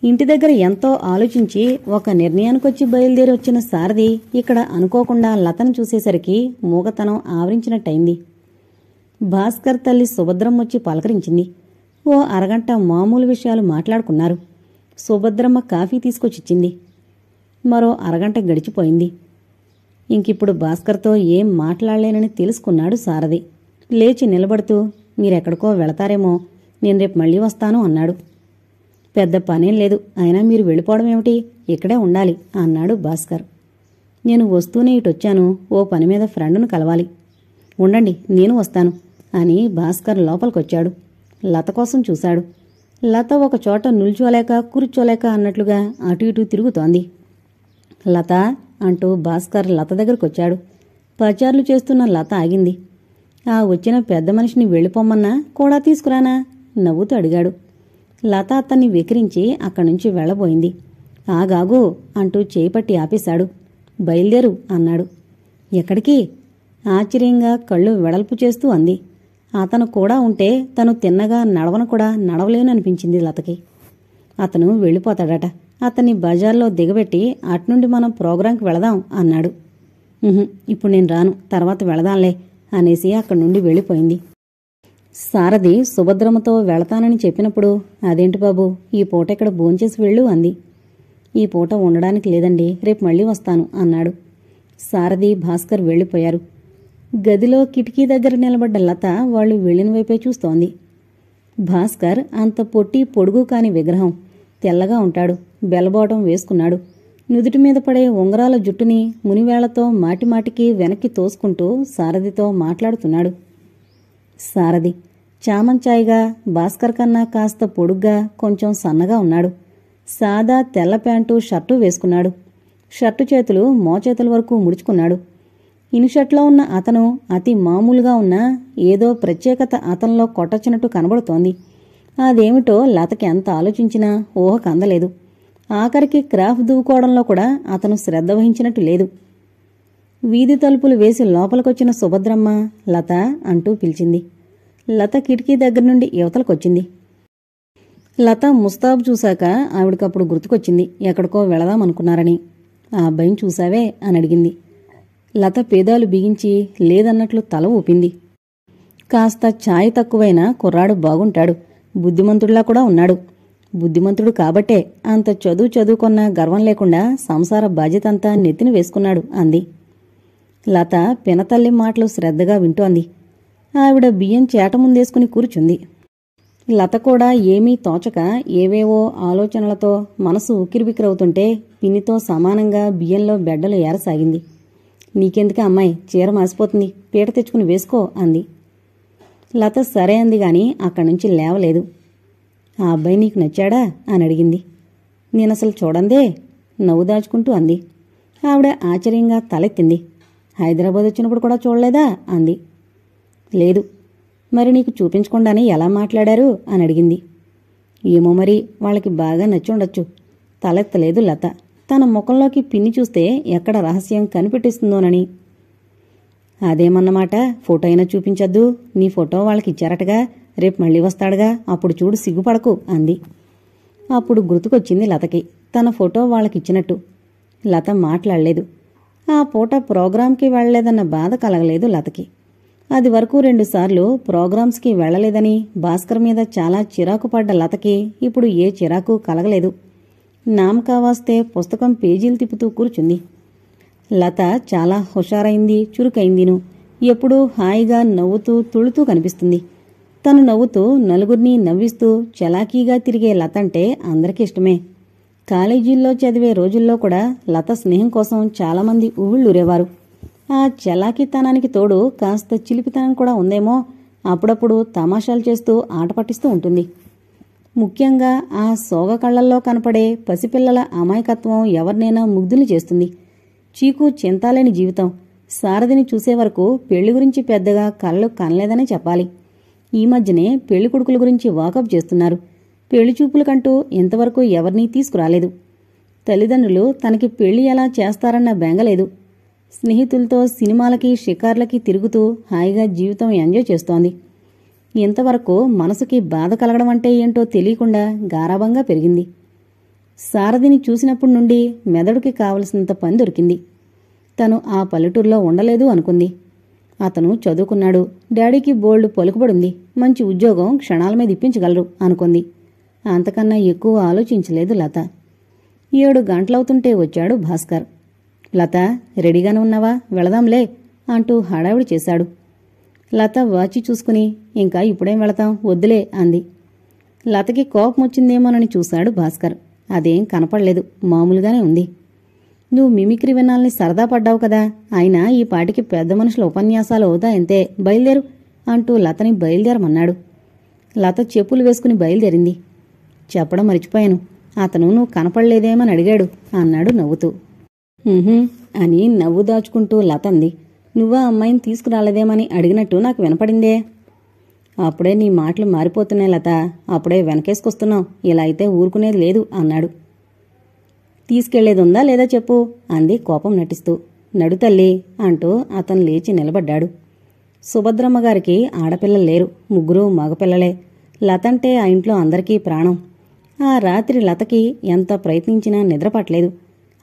ఇంటి దగ్గర ఎంతో ఆలోచించి ఒక నిర్ణయానికొచ్చి బయలుదేరి వచ్చిన సారథి ఇక్కడ అనుకోకుండా లతను చూసేసరికి మూగతనం ఆవరించినట్టయింది. భాస్కర్ తల్లి సుభద్రమ్మ వచ్చి పలకరించింది. ఓ అరగంట మామూలు విషయాలు మాట్లాడుకున్నారు. సుభద్రమ్మ కాఫీ తీసుకొచ్చిచ్చింది. మరో అరగంట గడిచిపోయింది. ఇంకిప్పుడు భాస్కర్తో ఏం మాట్లాడలేనని తెలుసుకున్నాడు సారథి. లేచి నిలబడుతూ మీరెక్కడికో వెళతారేమో, నేను రేపు మళ్ళీ వస్తాను అన్నాడు. పెద్ద పనేం లేదు, అయినా మీరు వెళ్ళిపోవడం ఏమిటి, ఇక్కడే ఉండాలి అన్నాడు భాస్కర్. నేను వస్తూనే ఇటొచ్చాను, ఓ పని మీద ఫ్రెండును కలవాలి. ఉండండి నేను వస్తాను అని భాస్కర్ లోపలికొచ్చాడు. లత కోసం చూశాడు. లత ఒక చోట నిల్చోలేక కూర్చోలేక అన్నట్లుగా అటు ఇటు తిరుగుతోంది. లత అంటూ భాస్కర్ లత దగ్గరకొచ్చాడు. పచార్లు చేస్తున్న లత ఆగింది. ఆ వచ్చిన పెద్ద మనిషిని వెళ్ళిపోమ్మన్నా కూడా తీసుకురానా నవ్వుతూ అడిగాడు. లత అతన్ని వెకిరించి అక్కడ్నుంచి వెళ్లబోయింది. ఆగాగు అంటూ చేపట్టి ఆపేశాడు. బయలుదేరు అన్నాడు. ఎక్కడికి ఆశ్చర్యంగా కళ్ళు వెడల్పు చేస్తూ అంది. అతను కూడా ఉంటే తను తిన్నగా నడవను కూడా నడవలేననిపించింది లతకి. అతను వెళ్ళిపోతాడట. అతన్ని బజార్లో దిగబెట్టి అట్నుండి మనం ప్రోగ్రాంకి వెళదాం అన్నాడు. ఇప్పుడు నేను రాను, తర్వాత వెళదాంలే అనేసి అక్కడి నుండి వెళ్ళిపోయింది. సారథి సుభద్రమ్మతో వెళతానని చెప్పినప్పుడు అదేంటి బాబు, ఈ పూట ఇక్కడ భోంచేసి వెళ్ళు అంది. ఈ పూట ఉండడానికి లేదండి, రేపు మళ్ళీ వస్తాను అన్నాడు. సారథి భాస్కర్ వెళ్ళిపోయారు. గదిలో కిటికీ దగ్గర నిలబడ్డ లత వాళ్లు వెళ్లిన వైపే చూస్తోంది. భాస్కర్ అంత పొట్టి పొడుగు కాని విగ్రహం. తెల్లగా ఉంటాడు. బెల్లబోటం వేసుకున్నాడు. నుదుటి మీద పడే ఉంగరాల జుట్టుని మునివేళ్లతో మాటిమాటికి వెనక్కి తోసుకుంటూ సారథితో మాట్లాడుతున్నాడు. సారథి చామంచాయిగా భాస్కర్ కన్నా కాస్త పొడుగ్గా కొంచెం సన్నగా ఉన్నాడు. సాదా తెల్ల ప్యాంటు షర్టు వేసుకున్నాడు. షర్టు చేతులు మోచేతుల వరకు ముడుచుకున్నాడు. ఇనుషర్ట్లో ఉన్న అతను అతి మామూలుగా ఉన్నా ఏదో ప్రత్యేకత అతనిలో కొట్టచ్చినట్టు కనబడుతోంది. అదేమిటో లతకి ఎంత ఆలోచించినా ఊహకు అందలేదు. ఆఖరికి క్రాఫ్ దూకోవడంలో కూడా అతను శ్రద్ధ వహించినట్టు లేదు. వీధి తలుపులు వేసి లోపలికొచ్చిన సుభద్రమ్మ లత అంటూ పిలిచింది. లత కిటికీ దగ్గర నుండి యువతలకొచ్చింది. లత ముస్తాబు చూశాక ఆవిడకప్పుడు గుర్తుకొచ్చింది ఎక్కడికో వెళదామనుకున్నారని. ఆ అబ్బాయిని చూశావే అని అడిగింది. లత పేదాలు బిగించి లేదన్నట్లు తల ఊపింది. కాస్త ఛాయ్ తక్కువైనా కుర్రాడు బాగుంటాడు, బుద్ధిమంతుడిలా కూడా ఉన్నాడు. బుద్ధిమంతుడు కాబట్టే అంత చదువుకొన్న గర్వం లేకుండా సంసార బాధ్యతంతా నెత్తిన వేసుకున్నాడు అంది. లత పినతల్లి మాటలు శ్రద్ధగా వింటోంది. ఆవిడ బియ్యం చేట ముందేసుకుని కూర్చుంది. లత కూడా ఏమీ తోచక ఏవేవో ఆలోచనలతో మనసు ఉక్కిరిబిక్కిరవుతుంటే పిన్నితో సమానంగా బియ్యంలో బెడ్డలు ఏరసాగింది. నీకెందుకే అమ్మాయి, చీర మాసిపోతుంది, పీట తెచ్చుకుని వేసుకో అంది. లత సరే అంది గాని అక్కడ్నుంచి లేవలేదు. ఆ అబ్బాయి నీకు నచ్చాడా అని అడిగింది. నేనసలు చూడందే నవ్వు దాచుకుంటూ అంది. ఆవిడ ఆశ్చర్యంగా తలెత్తింది. హైదరాబాద్ వచ్చినప్పుడు కూడా చూడలేదా అంది. లేదు. మరి నీకు చూపించకుండానే ఎలా మాట్లాడారు అని అడిగింది. ఏమో మరి, వాళ్ళకి బాగా నచ్చుండొచ్చు. తలెత్తలేదు లత. తన ముఖంలోకి పిన్ని చూస్తే ఎక్కడ రహస్యం కనిపెట్టిస్తుందోనని. అదేమన్నమాట, ఫోటో అయినా చూపించద్దు, నీ ఫోటో వాళ్ళకిచ్చారటగా, రేపు మళ్ళీ వస్తాడుగా, అప్పుడు చూడు, సిగ్గుపడకు అంది. అప్పుడు గుర్తుకొచ్చింది లతకి తన ఫోటో వాళ్ళకిచ్చినట్టు. లత మాట్లాడలేదు. ఆ పూట ప్రోగ్రాంకి వెళ్లలేదన్న బాధ కలగలేదు లతకి. అది వరకు 2 సార్లు ప్రోగ్రామ్స్కి వెళ్లలేదని భాస్కర్ మీద చాలా చిరాకు పడ్డ లతకి ఇప్పుడు ఏ చిరాకు కలగలేదు. నామకా వాస్తే పుస్తకం పేజీలు తిప్పుతూ కూర్చుంది. లత చాలా హుషారైంది, చురుకైందిను. ఎప్పుడూ హాయిగా నవ్వుతూ తుళుతూ కనిపిస్తుంది. తను నవ్వుతూ నలుగురిని నవ్విస్తూ చలాకీగా తిరిగే లత అంటే అందరికీ ఇష్టమే. కాలేజీల్లో చదివే రోజుల్లో కూడా లత స్నేహం కోసం చాలామంది ఉవ్విళ్ళూరేవారు. ఆ చలాకీతనానికి తోడు కాస్త చిలిపితనం కూడా ఉందేమో. అప్పుడప్పుడు తమాషాలు చేస్తూ ఆట పట్టిస్తూ ఉంటుంది. ముఖ్యంగా ఆ సోగ కళ్లల్లో కనపడే పసిపిల్లల అమాయకత్వం ఎవరినైనా ముగ్ధులు చేస్తుంది. చీకు చింతాలేని జీవితం. సారథిని చూసేవరకు పెళ్లి గురించి పెద్దగా కళ్ళు కనలేదనే చెప్పాలి. ఈ మధ్యనే పెళ్లి కొడుకుల గురించి వాకప్ చేస్తున్నారు. పెళ్లి చూపులకంటూ ఇంతవరకు ఎవరినీ తీసుకురాలేదు. తల్లిదండ్రులు తనకి పెళ్లి ఎలా చేస్తారన్న బెంగలేదు. స్నేహితులతో సినిమాలకి షికార్లకి తిరుగుతూ హాయిగా జీవితం ఎంజాయ్ చేస్తోంది. ఇంతవరకు మనసుకి బాధ కలగడం అంటే ఏంటో తెలియకుండా గారాబంగా పెరిగింది. సారథిని చూసినప్పటి నుండి మెదడుకి కావలసినంత పని దొరికింది. తను ఆ పల్లెటూరులో ఉండలేదు అనుకుంది. అతను చదువుకున్నాడు, డాడీకి బోల్డ్ పలుకుబడుంది, మంచి ఉద్యోగం క్షణాల మీద ఇప్పించగలరు అనుకుంది. అంతకన్నా ఎక్కువ ఆలోచించలేదు లత. 7 గంటలవుతుంటే వచ్చాడు భాస్కర్. లత, రెడీగానే ఉన్నావా, వెళదాంలే అంటూ హడావిడి చేశాడు. లత వాచి చూసుకుని ఇంకా ఇప్పుడేం వెళతాం, వద్దులే అంది. లతకి కోపం వచ్చిందేమోనని చూశాడు భాస్కర్. అదేం కనపడలేదు, మామూలుగానే ఉంది. నువ్వు మిమిక్రీ వినాలని సరదా పడ్డావు కదా, అయినా ఈ పాటికి పెద్ద మనుషుల ఉపన్యాసాలు అవుతాయంతే, బయలుదేరు అంటూ లతని బయలుదేరమన్నాడు. లత చెప్పులు వేసుకుని బయలుదేరింది. చెప్పడం మర్చిపోయాను, అతను నువ్వు కనపడలేదేమని అడిగాడు అన్నాడు నవ్వుతూ. అని నవ్వు దాచుకుంటూ లత అంది. నువ్వా అమ్మాయిని తీసుకురాలేదేమని అడిగినట్టు నాకు వినపడిందే. అప్పుడే నీ మాటలు మారిపోతున్నాయి లత, అప్పుడే వెనకేసుకొస్తున్నావు, ఇలా అయితే ఊరుకునేది లేదు అన్నాడు. తీసుకెళ్లేదుందా లేదా చెప్పు అంది కోపం నటిస్తూ. నడుతల్లి అంటూ అతను లేచి నిలబడ్డాడు. సుభద్రమ్మగారికి ఆడపిల్లలు లేరు, 3 మగపిల్లలే. లతంటే ఆ ఇంట్లో అందరికీ ప్రాణం. ఆ రాత్రి లతకి ఎంత ప్రయత్నించినా నిద్రపట్టలేదు.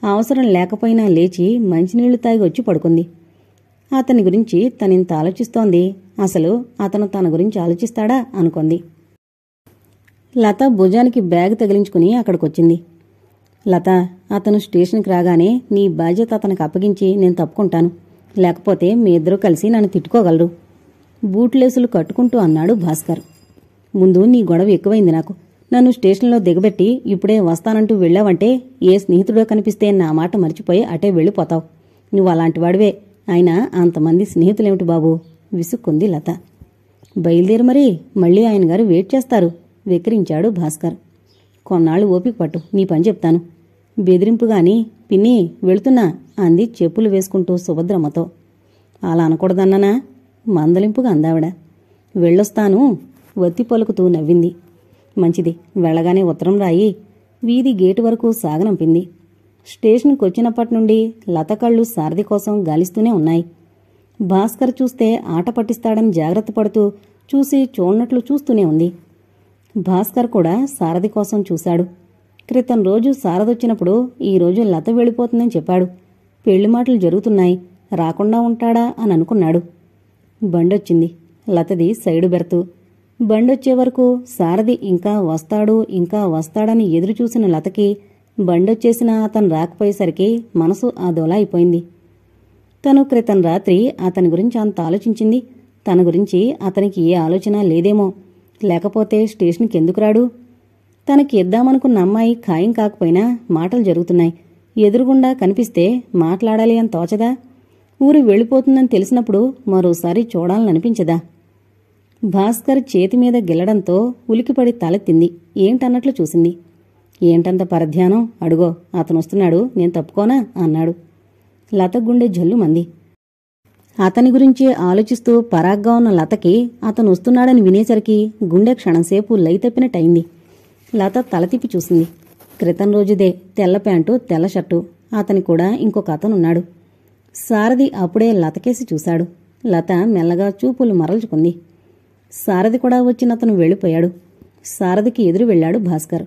అవసరం లేకపోయినా లేచి మంచినీళ్లు తాగి వచ్చి పడుకుంది. అతని గురించి తనింత ఆలోచిస్తోంది, అసలు అతను తన గురించి ఆలోచిస్తాడా అనుకుంది. లత భుజానికి బ్యాగ్ తగిలించుకుని అక్కడికొచ్చింది. లత, అతను స్టేషన్కి రాగానే నీ బాధ్యత అతనికి అప్పగించి నేను తప్పుకుంటాను, లేకపోతే మీ ఇద్దరూ కలిసి నన్ను తిట్టుకోగలరు బూట్లేసులు కట్టుకుంటూ అన్నాడు భాస్కర్. ముందు నీ గొడవ ఎక్కువైంది నాకు. నన్ను స్టేషన్లో దిగబెట్టి ఇప్పుడే వస్తానంటూ వెళ్ళావంటే ఏ స్నేహితుడో కనిపిస్తే నా మాట మర్చిపోయి అటే వెళ్ళిపోతావు. నువ్వు అలాంటివాడివే, అయినా అంతమంది స్నేహితులేమిటి బాబూ విసుక్కుంది లత. బయలుదేరి మరి, మళ్ళీ ఆయన గారు వెయిట్ చేస్తారు వెక్కిరించాడు భాస్కర్. కొన్నాళ్ళు ఓపిక పట్టు, నీ పని చెప్తాను. బెదిరింపుగాని పిన్ని వెళుతున్నా అంది చెప్పులు వేసుకుంటూ సుభద్రమ్మతో. అలా అనకూడదన్నానా మందలింపుగా అందావిడ. వెళ్ళొస్తాను వత్తి పలుకుతూ నవ్వింది. మంచిది, వెళ్ళగానే ఉత్తరం రాయి. వీధి గేటు వరకు సాగనంపింది. స్టేషన్కి వచ్చినప్పటి నుండి లత కళ్ళు సారథి కోసం గాలిస్తూనే ఉన్నాయి. భాస్కర్ చూస్తే ఆట పట్టిస్తాడని జాగ్రత్త పడుతూ చూసి చూడనట్లు చూస్తూనే ఉంది. భాస్కర్ కూడా సారథి కోసం చూశాడు. క్రితం రోజు సారథొచ్చినప్పుడు ఈరోజు లత వెళ్ళిపోతుందని చెప్పాడు. పెళ్లి మాటలు జరుగుతున్నాయి, రాకుండా ఉంటాడా అని అనుకున్నాడు. బండొచ్చింది. లతది సైడు బెర్తు. బండొచ్చే వరకు సారథి ఇంకా వస్తాడని ఎదురుచూసిన లతకి బండొచ్చేసినా అతను రాకపోయేసరికి మనసు అదోలా అయిపోయింది. తను క్రితం రాత్రి అతని గురించి అంత ఆలోచించింది. తన గురించి అతనికి ఏ ఆలోచన లేదేమో. లేకపోతే స్టేషన్కి ఎందుకు రాడు? తనకి ఇద్దామనుకున్న అమ్మాయి ఖాయం కాకపోయినా మాటలు జరుగుతున్నాయి. ఎదురుగుండా కనిపిస్తే మాట్లాడాలి అని తోచదా? ఊరు వెళ్ళిపోతుందని తెలిసినప్పుడు మరోసారి చూడాలనిపించదా? భాస్కర్ చేతి మీద గిల్లడంతో ఉలికిపడి తలెత్తింది. ఏంటన్నట్లు చూసింది. ఏంటంత పరధ్యానం? అడుగో, అతనొస్తున్నాడు, నేను తప్పుకోనా అన్నాడు. లత గుండె జల్లుమంది. అతని గురించి ఆలోచిస్తూ పరాగ్గా ఉన్న లతకి అతను వస్తున్నాడని వినేసరికి గుండె క్షణంసేపు లైతప్పినట్టయింది. లత తల తిప్పి చూసింది. క్రితం రోజుదే, తెల్ల ప్యాంటు, తెల్ల షర్టు. అతని కూడా ఇంకొక అతనున్నాడు. సారథి అప్పుడే లతకేసి చూశాడు. లత మెల్లగా చూపులు మరల్చుకుంది. సారథి కూడా వచ్చినతను వెళ్ళిపోయాడు. సారథికి ఎదురు వెళ్లాడు భాస్కర్.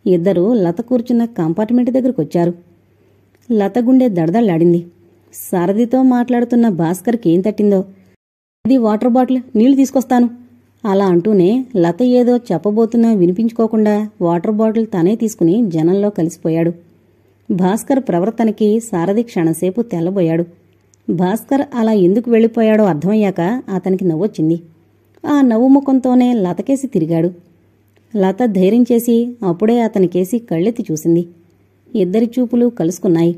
ఇద్దరూ లత కూర్చున్న కంపార్ట్మెంట్ దగ్గరకొచ్చారు. లత గుండె దడదళ్లాడింది. సారథితో మాట్లాడుతున్న భాస్కర్కి ఏం తట్టిందో. ఇది వాటర్ బాటిల్, నీళ్లు తీసుకొస్తాను అలా అంటూనే లత ఏదో చెప్పబోతున్నా వినిపించుకోకుండా వాటర్ బాటిల్ తనే తీసుకుని జనంలో కలిసిపోయాడు. భాస్కర్ ప్రవర్తనకి సారథి క్షణంసేపు తెల్లబోయాడు. భాస్కర్ అలా ఎందుకు వెళ్ళిపోయాడో అర్థమయ్యాక అతనికి నవ్వొచ్చింది. ఆ నవ్వు ముఖంతోనే లతకేసి తిరిగాడు. లత ధైర్యం చేసి అప్పుడే అతనికేసి కళ్ళెత్తి చూసింది. ఇద్దరి చూపులు కలుసుకున్నాయి.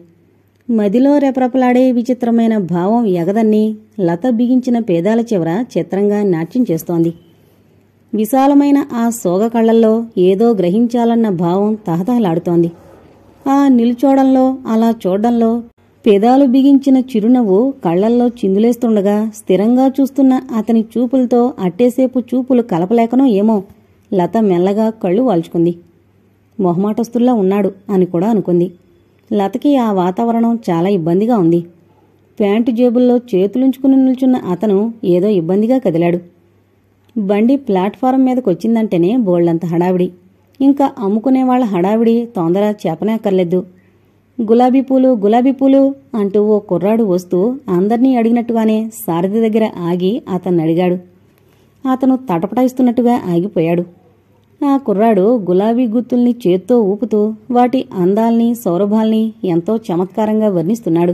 మదిలో రెపరెపలాడే విచిత్రమైన భావం ఎగదన్ని లత బిగించిన పేదాల చివర చిత్రంగా నాట్యం చేస్తోంది. విశాలమైన ఆ సోగ కళ్లల్లో ఏదో గ్రహించాలన్న భావం తహతహలాడుతోంది. ఆ నిల్చోడంలో, అలా చూడ్డంలో పెదాలు బిగించిన చిరునవ్వు కళ్లల్లో చిందులేస్తుండగా స్థిరంగా చూస్తున్న అతని చూపులతో అట్టేసేపు చూపులు కలపలేకనో ఏమో లత మెల్లగా కళ్ళు వాల్చుకుంది. మొహమాటస్తుల్లా ఉన్నాడు అని కూడా అనుకుంది. లతకి ఆ వాతావరణం చాలా ఇబ్బందిగా ఉంది. ప్యాంటు జేబుల్లో చేతులుంచుకుని నిల్చున్న అతను ఏదో ఇబ్బందిగా కదిలాడు. బండి ప్లాట్ఫారం మీదకొచ్చిందంటేనే బోళ్లంత హడావిడి. ఇంకా అమ్ముకునేవాళ్ల హడావిడి తొందర చెప్పనేక్కర్లేదు. గులాబీ పూలు, గులాబీ పూలు అంటూ ఓ కుర్రాడు వస్తూ అందర్నీ అడిగినట్టుగానే సారథి దగ్గర ఆగి అతన్ని అడిగాడు. అతను తటపటాయిస్తున్నట్టుగా ఆగిపోయాడు. ఆ కుర్రాడు గులాబీ గుత్తుల్ని చేత్తో ఊపుతూ వాటి అందాల్ని, సౌరభాల్ని ఎంతో చమత్కారంగా వర్ణిస్తున్నాడు.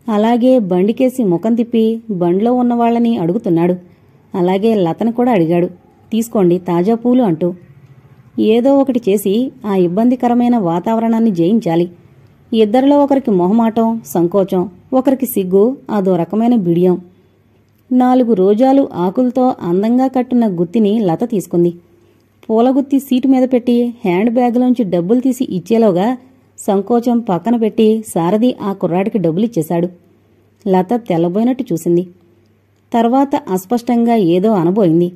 అలాగే బండికేసి ముఖం తిప్పి బండ్లో ఉన్నవాళ్లని అడుగుతున్నాడు. అలాగే లతను కూడా అడిగాడు, తీసుకోండి తాజా పూలు అంటూ. ఏదో ఒకటి చేసి ఆ ఇబ్బందికరమైన వాతావరణాన్ని జయించాలి. ఇద్దరిలో ఒకరికి మొహమాటం, సంకోచం, ఒకరికి సిగ్గు, అదో రకమైన బిడియం. 4 రోజాలు ఆకులతో అందంగా కట్టున్న గుత్తిని లత తీసుకుంది. పూలగుత్తి సీటు మీద పెట్టి హ్యాండ్ బ్యాగ్లోంచి డబ్బులు తీసి ఇచ్చేలోగా సంకోచం పక్కన పెట్టి సారథి ఆ కుర్రాడికి డబ్బులిచ్చేశాడు. లత తెల్లబోయినట్టు చూసింది. తర్వాత అస్పష్టంగా ఏదో అనబోయింది.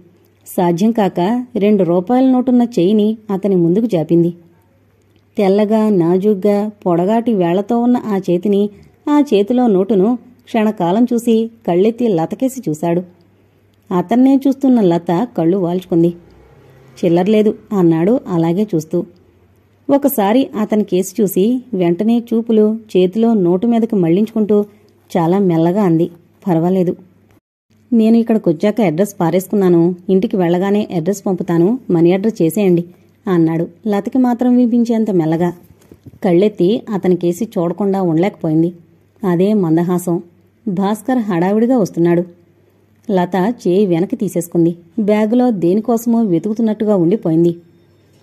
సాధ్యం కాక 2 రూపాయల నోటున్న చెయ్యిని అతని ముందుకు చాపింది. తెల్లగా, నాజూగ్గా, పొడగాటి వేళ్లతో ఉన్న ఆ చేతిని, ఆ చేతిలో నోటును క్షణకాలం చూసి కళ్ళెత్తి లతకేసి చూశాడు. అతన్నే చూస్తున్న లత కళ్ళు వాల్చుకుంది. చిల్లర్లేదు అన్నాడు అలాగే చూస్తూ. ఒకసారి అతని కేసి చూసి వెంటనే చూపులు చేతిలో నోటు మీదకి మళ్లించుకుంటూ చాలా మెల్లగా అంది, పర్వాలేదు. నేను ఇక్కడికొచ్చాక అడ్రస్ పారేసుకున్నాను. ఇంటికి వెళ్లగానే అడ్రస్ పంపుతాను, మనీ ఆర్డర్ చేసేయండి అన్నాడు లతకి మాత్రం వినిపించేంత మెల్లగా. కళ్ళెత్తి అతనికేసి చూడకుండా ఉండలేకపోయింది. అదే మందహాసం. భాస్కర్ హడావిడిగా వస్తున్నాడు. లత చేయి వెనక్కి తీసేసుకుంది. బ్యాగులో దేనికోసమో వెతుకుతున్నట్టుగా ఉండిపోయింది.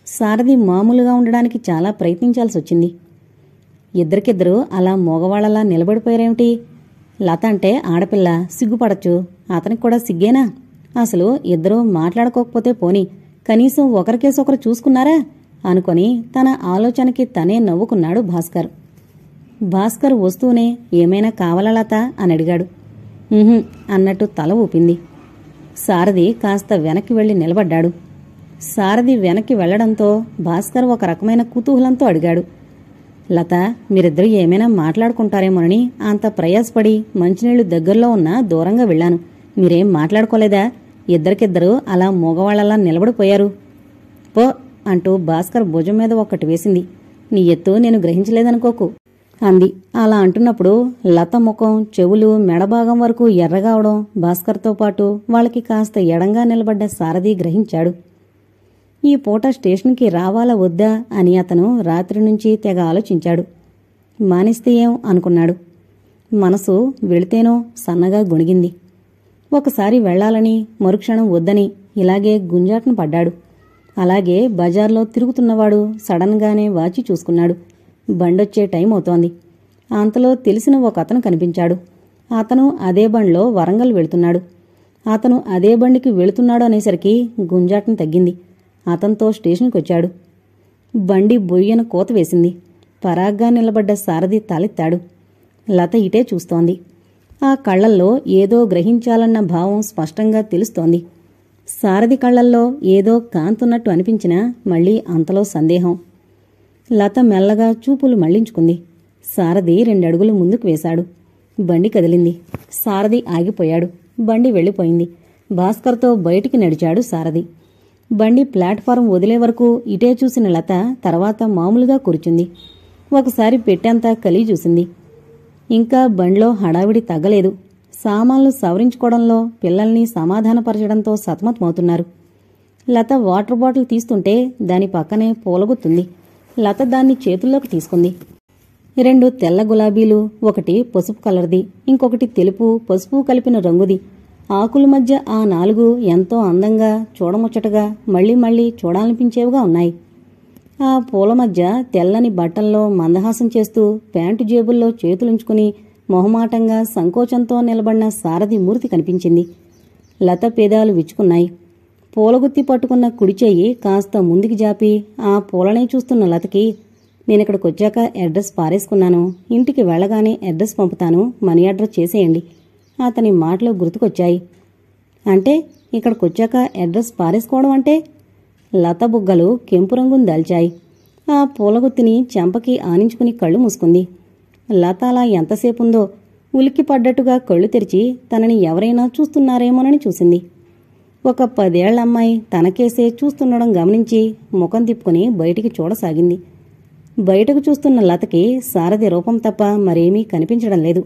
సారథి మామూలుగా ఉండడానికి చాలా ప్రయత్నించాల్సొచ్చింది. ఇద్దరికిద్దరూ అలా మోగవాళ్లలా నిలబడిపోయారేమిటి? లత అంటే ఆడపిల్ల, సిగ్గుపడచ్చు. అతనికి కూడా సిగ్గేనా? అసలు ఇద్దరూ మాట్లాడుకోకపోతే పోని, కనీసం ఒకరికేసొకరు చూసుకున్నారా అనుకొని తన ఆలోచనకి తనే నవ్వుకున్నాడు భాస్కర్. భాస్కర్ వస్తూనే ఏమైనా కావాలా లత అని అడిగాడు. అన్నట్టు తల ఊపింది. సారథి కాస్త వెనక్కి వెళ్లి నిలబడ్డాడు. సారథి వెనక్కి వెళ్లడంతో భాస్కర్ ఒక రకమైన కుతూహలంతో అడిగాడు, లత, మీరిద్దరూ ఏమైనా మాట్లాడుకుంటారేమోనని అంత ప్రయాసపడి మంచినీళ్లు దగ్గరలో ఉన్నా దూరంగా వెళ్లాను. మీరేం మాట్లాడుకోలేదా? ఇద్దరికిద్దరూ అలా మోగవాళ్లలా నిలబడిపోయారు. పో అంటూ భాస్కర్ భుజం మీద ఒక్కటి వేసింది. నీ ఎత్తు నేను గ్రహించలేదనుకోకు అంది. అలా అంటున్నప్పుడు లత ముఖం, చెవులు, మెడభాగం వరకు ఎర్రగావడం భాస్కర్తో పాటు వాళ్ళకి కాస్త ఎడంగా నిలబడ్డ సారథి గ్రహించాడు. ఈ పూట స్టేషన్కి రావాలా వద్దా అని అతను రాత్రి నుంచి తెగ ఆలోచించాడు. మానేస్తే ఏం అనుకున్నాడు. మనసు వెళితేనో సన్నగా గొణిగింది. ఒకసారి వెళ్లాలని, మరుక్షణం వద్దని ఇలాగే గుంజాటన పడ్డాడు. అలాగే బజార్లో తిరుగుతున్నవాడు సడన్గానే వాచి చూసుకున్నాడు. బండొచ్చే టైం అవుతోంది. అంతలో తెలిసిన ఒక అతను కనిపించాడు. అతను అదే బండ్లో వరంగల్ వెళుతున్నాడు. అతను అదే బండికి వెళుతున్నాడు అనేసరికి గుంజాటం తగ్గింది. అతనితో స్టేషన్కొచ్చాడు. బండి బొయ్యన కోత వేసింది. పరాగ్గా నిలబడ్డ సారథి తలెత్తాడు. లత ఇటే చూస్తోంది. ఆ కళ్లల్లో ఏదో గ్రహించాలన్న భావం స్పష్టంగా తెలుస్తోంది. సారథి కళ్లల్లో ఏదో కాంతున్నట్టు అనిపించినా మళ్లీ అంతలో సందేహం. లత మెల్లగా చూపులు మళ్లించుకుంది. సారథి 2 అడుగులు ముందుకు వేశాడు. బండి కదిలింది. సారథి ఆగిపోయాడు. బండి వెళ్లిపోయింది. భాస్కర్తో బయటికి నడిచాడు సారథి. బండి ప్లాట్ఫారం వదిలే వరకు ఇటే చూసిన లత తర్వాత మామూలుగా కూర్చుంది. ఒకసారి పెట్టెంతా కలిగి చూసింది. ఇంకా బండ్లో హడావిడి తగ్గలేదు. సామాన్లు సవరించుకోవడంలో, పిల్లల్ని సమాధానపరచడంతో సతమతమవుతున్నారు. లత వాటర్ బాటిల్ తీస్తుంటే దాని పక్కనే పూలగుత్తుంది. లత దాన్ని చేతుల్లోకి తీసుకుంది. 2 తెల్ల గులాబీలు, ఒకటి పసుపు కలర్ది, ఇంకొకటి తెలుపు పసుపు కలిపిన రంగుది. ఆకుల మధ్య ఆ 4 ఎంతో అందంగా, చూడముచ్చటగా, మళ్లీ చూడాలనిపించేవిగా ఉన్నాయి. ఆ పూల మధ్య తెల్లని బట్టల్లో మందహాసం చేస్తూ ప్యాంటు జేబుల్లో చేతులుంచుకుని మొహమాటంగా సంకోచంతో నిలబడిన సారథి మూర్తి కనిపించింది. లత పేదాలు విచ్చుకున్నాయి. పూలగుత్తి పట్టుకున్న కుడిచెయ్యి కాస్త ముందుకి జాపి ఆ పూలనే చూస్తున్న లతకి, నేనిక్కడికొచ్చాక అడ్రస్ పారేసుకున్నాను, ఇంటికి వెళ్లగానే అడ్రస్ పంపుతాను, మనీ ఆర్డర్ చేసేయండి. అతని మాటలు గుర్తుకొచ్చాయి. అంటే ఇక్కడికొచ్చాక అడ్రస్ పారేసుకోవడం అంటే? లత బుగ్గలు కెంపు రంగును దాల్చాయి. ఆ పూలగుత్తిని చెంపకి ఆనించుకుని కళ్ళు మూసుకుంది. లత అలా ఎంతసేపుందో ఉలిక్కి పడ్డట్టుగా కళ్ళు తెరిచి తనని ఎవరైనా చూస్తున్నారేమోనని చూసింది. ఒక 10 ఏళ్ల అమ్మాయి తనకేసే చూస్తుండడం గమనించి ముఖం తిప్పుకుని బయటికి చూడసాగింది. బయటకు చూస్తున్న లతకి సారథి రూపం తప్ప మరేమీ కనిపించడం లేదు.